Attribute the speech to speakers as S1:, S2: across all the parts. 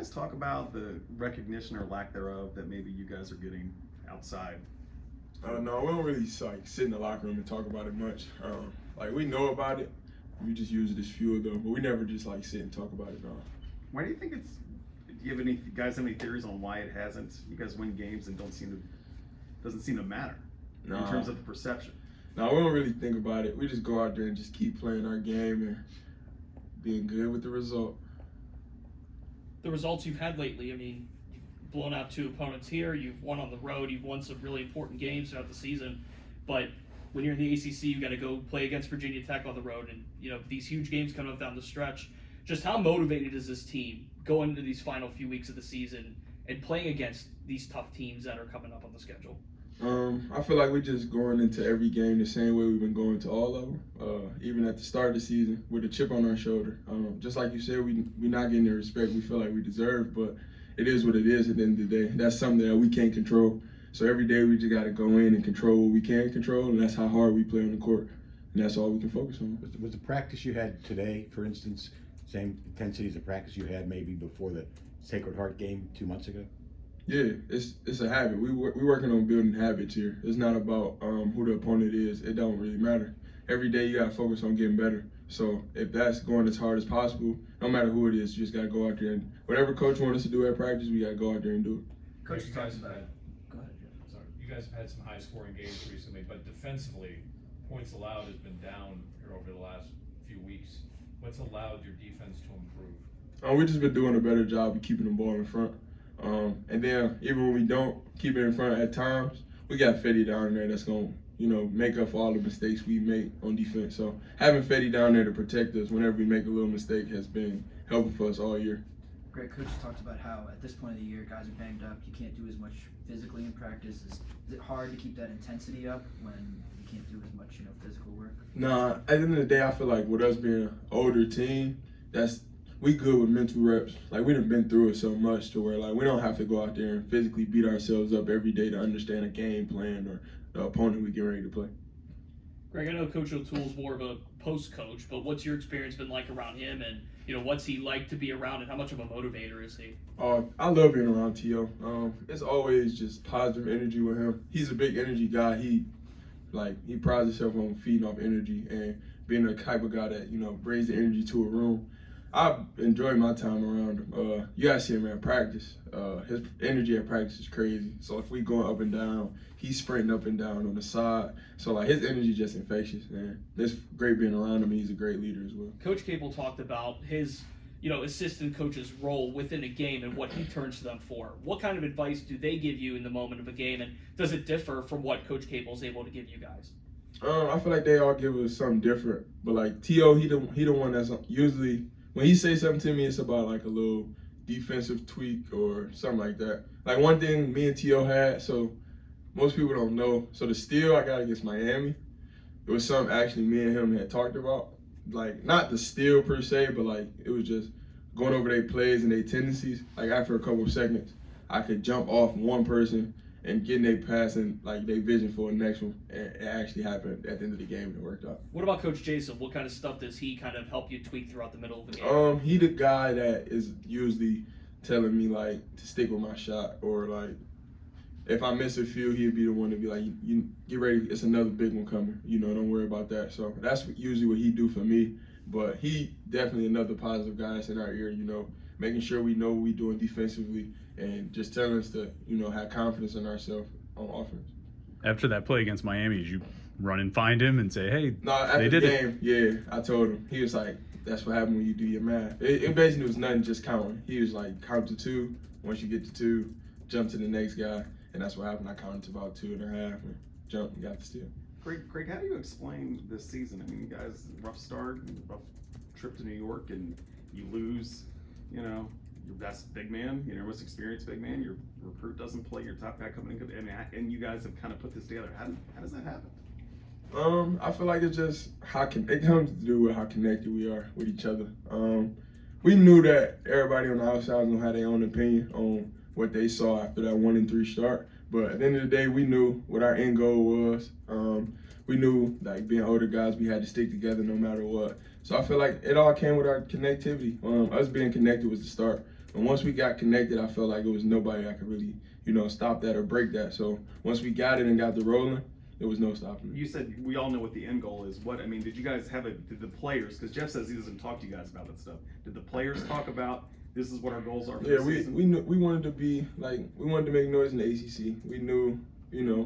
S1: guys talk about the recognition or lack thereof that maybe you guys are getting outside?
S2: No, we don't really like sit in the locker room and talk about it much. Like we know about it, we just use it as fuel though. But we never just like sit and talk about it. No.
S1: Why do you think it's? Do you have any guys have any theories on why it hasn't? You guys win games and doesn't seem to matter in terms of the perception.
S2: No, we don't really think about it. We just go out there and just keep playing our game and being good with the result.
S3: The results you've had lately, I mean, you've blown out 2 opponents here, you've won on the road, you've won some really important games throughout the season, but when you're in the ACC, you got to go play against Virginia Tech on the road, and these huge games coming up down the stretch. Just how motivated is this team going into these final few weeks of the season and playing against these tough teams that are coming up on the schedule?
S2: I feel like we're just going into every game the same way we've been going to all of them, even at the start of the season with a chip on our shoulder. Just like you said, we're not getting the respect we feel like we deserve, but it is what it is at the end of the day. That's something that we can't control. So every day we just got to go in and control what we can control, and that's how hard we play on the court, and that's all we can focus on.
S4: Was the practice you had today, for instance, same intensity as the practice you had maybe before the Sacred Heart game 2 months ago?
S2: Yeah, it's a habit. We're working on building habits here. It's not about who the opponent is. It don't really matter. Every day you got to focus on getting better. So if that's going as hard as possible, no matter who it is, you just got to go out there and whatever coach wants us to do at practice, we got to go out there and do it.
S5: Coach, you guys have had, go ahead, Jeff. Sorry. You guys have had some high-scoring games recently, but defensively, points allowed has been down here over the last few weeks. What's allowed your defense to improve?
S2: We've just been doing a better job of keeping the ball in front. And then even when we don't keep it in front at times, we got Fetty down there that's going to, make up for all the mistakes we make on defense. So having Fetty down there to protect us whenever we make a little mistake has been helping for us all year.
S6: Greg, Coach talked about how at this point of the year, guys are banged up. You can't do as much physically in practice. Is it hard to keep that intensity up when you can't do as much, physical work?
S2: Nah, at the end of the day, I feel like with us being an older team, we good with mental reps. Like, we done been through it so much to where, like, we don't have to go out there and physically beat ourselves up every day to understand a game plan or the opponent we get ready to play.
S3: Greg, I know Coach O'Toole's more of a post coach, but what's your experience been like around him, and what's he like to be around, and how much of a motivator is he?
S2: I love being around T.O. It's always just positive energy with him. He's a big energy guy. He prides himself on feeding off energy and being the type of guy that brings the energy to a room. I enjoy my time around him. You guys see him at practice. His energy at practice is crazy. So if we going up and down, he's sprinting up and down on the side. So his energy is just infectious, and it's great being around him. He's a great leader as well.
S3: Coach Cable talked about his, assistant coach's role within a game and what he turns to them for. What kind of advice do they give you in the moment of a game, and does it differ from what Coach Cable is able to give you guys?
S2: I feel like they all give us something different, but T.O., he the one that's usually. When he says something to me, it's about a little defensive tweak or something like that. One thing me and T.O. had, so most people don't know. So the steal I got against Miami, it was something actually me and him had talked about. Not the steal per se, but it was just going over their plays and their tendencies. After a couple of seconds, I could jump off one person and getting their pass and their vision for the next one. And it actually happened at the end of the game and it worked out.
S3: What about Coach Jason? What kind of stuff does he kind of help you tweak throughout the middle of the game?
S2: He the guy that is usually telling me to stick with my shot, or if I miss a few, he'd be the one to be you get ready, it's another big one coming. Don't worry about that. So that's usually what he do for me. But he definitely another positive guy that's in our ear, making sure we know what we're doing defensively and just telling us to, have confidence in ourselves on offense.
S7: After that play against Miami, did you run and find him and say, hey,
S2: no, after
S7: they did
S2: the game, yeah, I told him. He was like, that's what happened when you do your math. It basically was nothing just counting. He was count to 2. Once you get to 2, jump to the next guy. And that's what happened. I counted to about 2.5 and jumped and got the steal.
S1: Greg, how do you explain this season? I mean, you guys, rough start, rough trip to New York, and you lose, your best big man, your most experienced big man. Your recruit doesn't play. Your top guy coming in, and you guys have kind of put this together. How does that happen?
S2: I feel like it's just it comes to do with how connected we are with each other. We knew that everybody on the outside was gonna have their own opinion on what they saw after that 1-3 start. But at the end of the day, we knew what our end goal was. We knew, being older guys, we had to stick together no matter what. So I feel like it all came with our connectivity. Us being connected was the start. And once we got connected, I felt like it was nobody that could really, stop that or break that. So once we got it and got the rolling, there was no stopping it.
S1: You said we all know what the end goal is. What, I mean, did you guys did the players, because Jeff says he doesn't talk to you guys about that stuff. Did the players talk about this is what our goals are for the season?
S2: we knew we wanted to be we wanted to make noise in the ACC. We knew,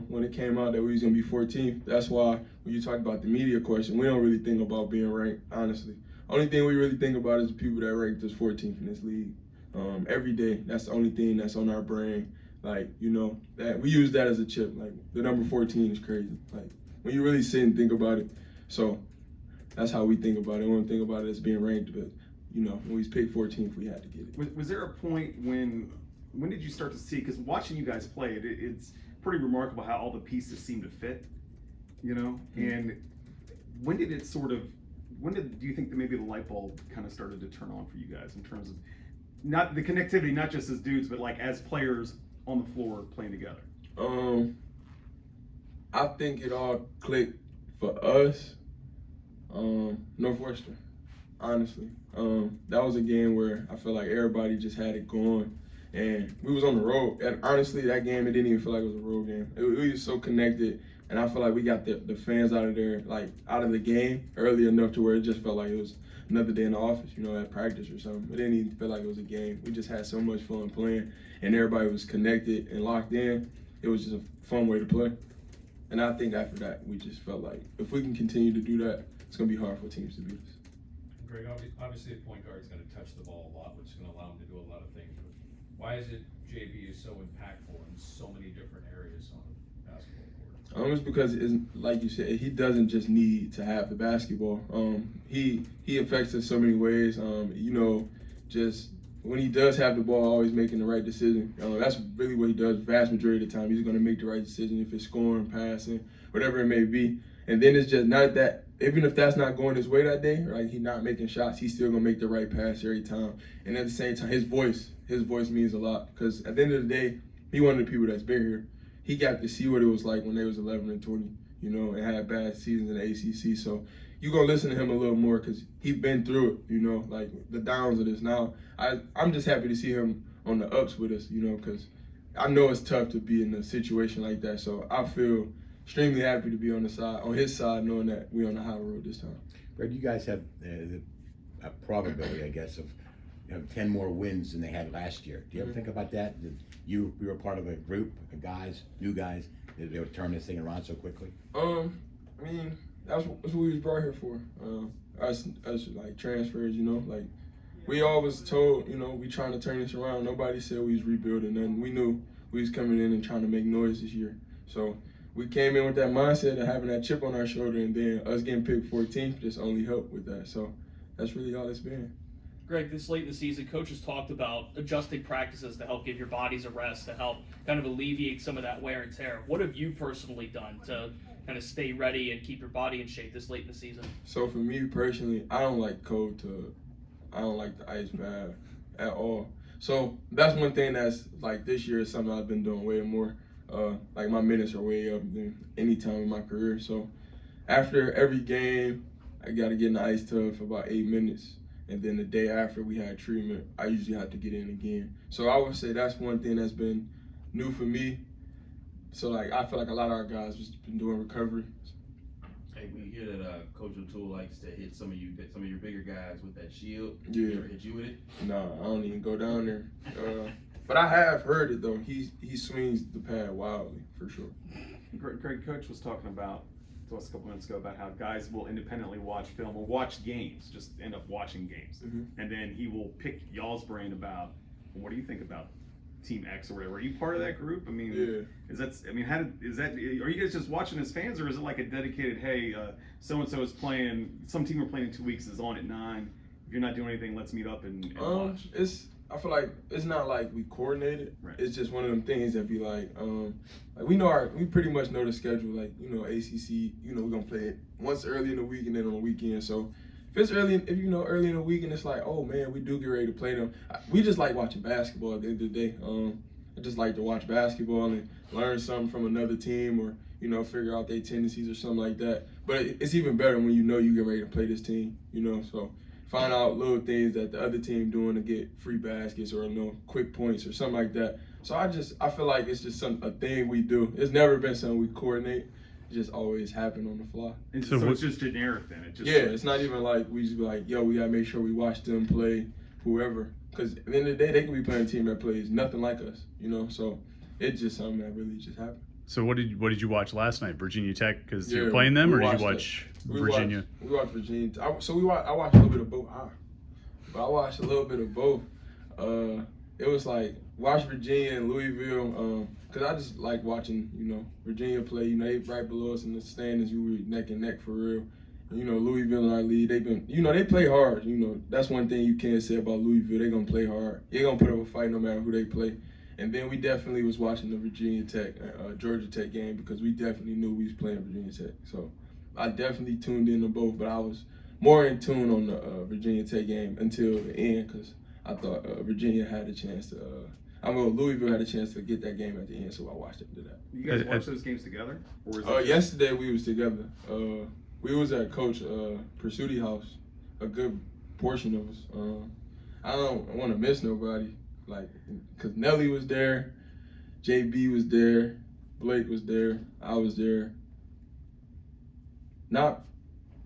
S2: when it came out that we was gonna be 14th. That's why when you talk about the media question, we don't really think about being ranked, honestly. Only thing we really think about is the people that ranked us 14th in this league. Every day, that's the only thing that's on our brain. Like, that we use that as a chip. Like, the number 14 is crazy. Like, when you really sit and think about it. So that's how we think about it. We don't think about it as being ranked, but when we picked 14th, we had to get it.
S1: Was there a point when did you start to see, because watching you guys play, it's pretty remarkable how all the pieces seem to fit, and when did it do you think that maybe the light bulb kind of started to turn on for you guys in terms of not the connectivity, not just as dudes, but like as players on the floor playing together?
S2: I think it all clicked for us, Northwestern, honestly. That was a game where I feel like everybody just had it going, and we was on the road. And honestly, that game, it didn't even feel like it was a road game. We was so connected, and I feel like we got the fans out of there, like out of the game early enough to where it just felt like it was another day in the office, at practice or something. It didn't even feel like it was a game. We just had so much fun playing, and everybody was connected and locked in. It was just a fun way to play. And I think after that, we just felt like if we can continue to do that, it's going to be hard for teams to beat us.
S5: Greg, obviously a point guard's going to touch the ball a lot, which is going to allow him to do a lot of things. But why is it JB is so impactful in so many different areas on the basketball court?
S2: It's because, like you said, he doesn't just need to have the basketball. He affects us so many ways. Just when he does have the ball, always making the right decision. That's really what he does vast majority of the time. He's going to make the right decision if it's scoring, passing, whatever it may be. And then it's just not that, even if that's not going his way that day, right, he's not making shots, he's still going to make the right pass every time. And at the same time, his voice means a lot, because at the end of the day, he one of the people that's been here. He got to see what it was like when they was 11 and 20, and had bad seasons in the ACC. So you're going to listen to him a little more because he's been through it, like the downs of this. Now, I'm just happy to see him on the ups with us, because I know it's tough to be in a situation like that. So I feel extremely happy to be on his side, knowing that we're on the high road this time.
S4: Greg, you guys have a probability, I guess, of 10 more wins than they had last year. Do you ever think about that? That you were part of a group of guys, new guys, that they would turn this thing around so quickly?
S2: That's what we was brought here for. Us like transfers, like we always told, we trying to turn this around. Nobody said we was rebuilding nothing. We knew we was coming in and trying to make noise this year. So we came in with that mindset of having that chip on our shoulder, and then us getting picked 14th just only helped with that. So that's really all it's been.
S3: Greg, this late in the season, coaches talked about adjusting practices to help give your bodies a rest, to help kind of alleviate some of that wear and tear. What have you personally done to kind of stay ready and keep your body in shape this late in the season?
S2: So for me personally, I don't like I don't like the ice bath at all. So that's one thing that's like this year is something I've been doing way more. Like my minutes are way up than any time in my career. So after every game, I got to get in the ice tub for about 8 minutes. And then the day after we had treatment, I usually have to get in again. So I would say that's one thing that's been new for me. So like I feel like a lot of our guys have been doing recovery.
S8: Hey, we hear that Coach O'Toole likes to hit some of your bigger guys with that shield.
S2: Yeah.
S8: Ever hit you with it?
S2: Nah, I don't even go down there. But I have heard it though. He swings the pad wildly for sure.
S1: Greg, Coach was talking about to us a couple minutes ago about how guys will independently watch film or watch games, just end up watching games, and then he will pick y'all's brain about, well, what do you think about Team X or whatever? Are you part of that group? I mean,
S2: yeah.
S1: Are you guys just watching as fans, or is it like a dedicated, hey, so and so is playing, some team we're playing in 2 weeks is on at 9. If you're not doing anything, let's meet up and watch.
S2: I feel like it's not like we coordinated.
S1: Right.
S2: It's just one of them things that be like we pretty much know the schedule. Like, ACC, we're gonna play it once early in the week and then on the weekend. So if early in the week and it's like, oh man, we do get ready to play them. We just like watching basketball at the end of the day. I just like to watch basketball and learn something from another team, or figure out their tendencies or something like that. But it's even better when you get ready to play this team. So find out little things that the other team doing to get free baskets or quick points or something like that. So I feel like it's just a thing we do. It's never been something we coordinate. It just always happen on the fly.
S1: And
S7: So
S1: so it's just generic then. It just
S2: Yeah, it's not even like we just be like, yo, we gotta make sure we watch them play whoever. Because at the end of the day, they could be playing a team that plays nothing like us, So it's just something that really just happened.
S7: So what did you watch last night? Virginia Tech, because
S2: Yeah,
S7: you're playing them,
S2: we
S7: or did you
S2: watched
S7: watch Virginia?
S2: We watched Virginia. I watched a little bit of both. But I watched a little bit of both. It was like watch Virginia and Louisville. Cause I just like watching, Virginia play. They right below us in the standings. You were neck and neck for real. And, Louisville in our league, they've been, they play hard. That's one thing you can't say about Louisville. They're gonna play hard. They're gonna put up a fight no matter who they play. And then we definitely was watching the Virginia Tech, Georgia Tech game because we definitely knew we was playing Virginia Tech. So I definitely tuned in to both, but I was more in tune on the Virginia Tech game until the end because I thought Virginia had a chance to. Louisville had a chance to get that game at the end, so I watched it to that.
S1: You guys watch those games together? Or is it
S2: Yesterday we was together. We was at Coach Pursuti house, a good portion of us. I don't want to miss nobody, because Nelly was there, JB was there, Blake was there, I was there.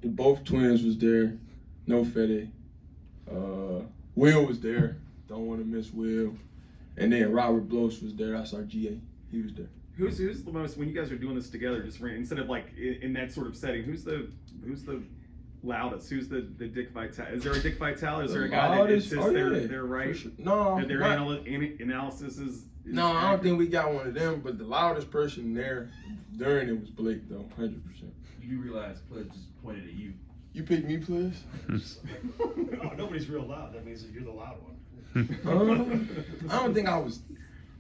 S2: Both twins was there, no Fede. Will was there, don't want to miss Will. And then Robert Bloss was there, that's our GA, he was there.
S1: Who's the most, when you guys are doing this together, just instead of in that sort of setting, who's the loudest? Who's the Dick Vitale? Is there a Dick Vitale? Is there a guy that insists they're right?
S2: Sure. No,
S1: that their analysis is
S2: no, I don't
S1: accurate?
S2: think we got one of them, but the loudest person there during it was Blake though, 100%.
S8: You do realize Pledge just pointed at you.
S2: You pick me, please?
S9: Oh, nobody's real loud. That means that you're the loud one.
S2: I don't think I was.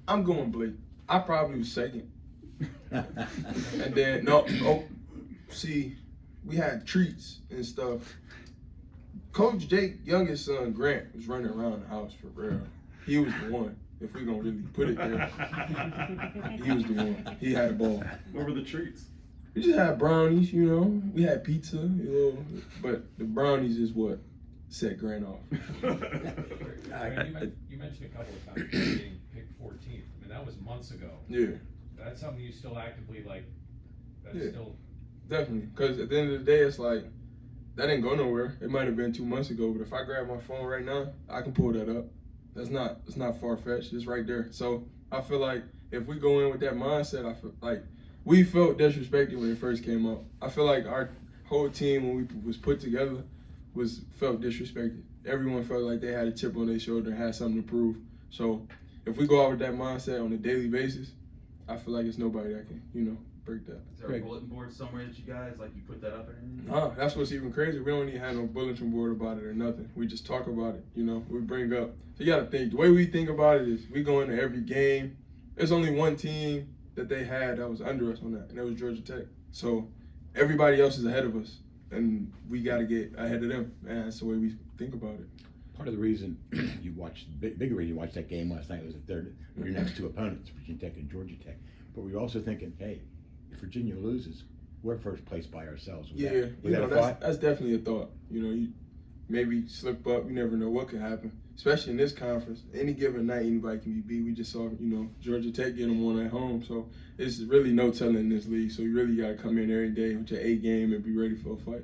S2: I'm going Blake. I probably was second. And then see, we had treats and stuff. Coach Jake, youngest son Grant, was running around the house for real. He was the one. If we're gonna really put it there, he was the one. He had the ball.
S1: What were the treats?
S2: We just had brownies, We had pizza, but the brownies is what set Grant off.
S5: You mentioned a couple of times getting picked 14th. I mean, that was months ago.
S2: Yeah.
S5: That's something you still actively like. That's
S2: Yeah.
S5: still.
S2: Definitely, because at the end of the day, it's like that didn't go nowhere. It might have been 2 months ago, but if I grab my phone right now, I can pull that up. It's not far fetched. It's right there. So I feel like if we go in with that mindset, I feel like we felt disrespected when it first came out. I feel like our whole team when we was put together felt disrespected. Everyone felt like they had a chip on their shoulder and had something to prove. So if we go out with that mindset on a daily basis, I feel like it's nobody that can, break that.
S8: Is there a bulletin board somewhere that you guys you put that up or anything?
S2: That's what's even crazy. We don't even have no bulletin board about it or nothing. We just talk about it, We bring up. So you gotta think, the way we think about it is we go into every game. There's only one team that they had that was under us on that, and that was Georgia Tech. So everybody else is ahead of us, and we gotta get ahead of them, and that's the way we think about it.
S4: Part of the reason you watched, bigger reason you watched that game last night was your next two opponents, Virginia Tech and Georgia Tech. But we were also thinking, hey, if Virginia loses, we're first place by ourselves. Was
S2: that's definitely a thought. You maybe slip up. You never know what could happen, especially in this conference. Any given night, anybody can be beat. We just saw, Georgia Tech get them one at home. So it's really no telling in this league. So you really got to come in every day with your A game and be ready for a fight.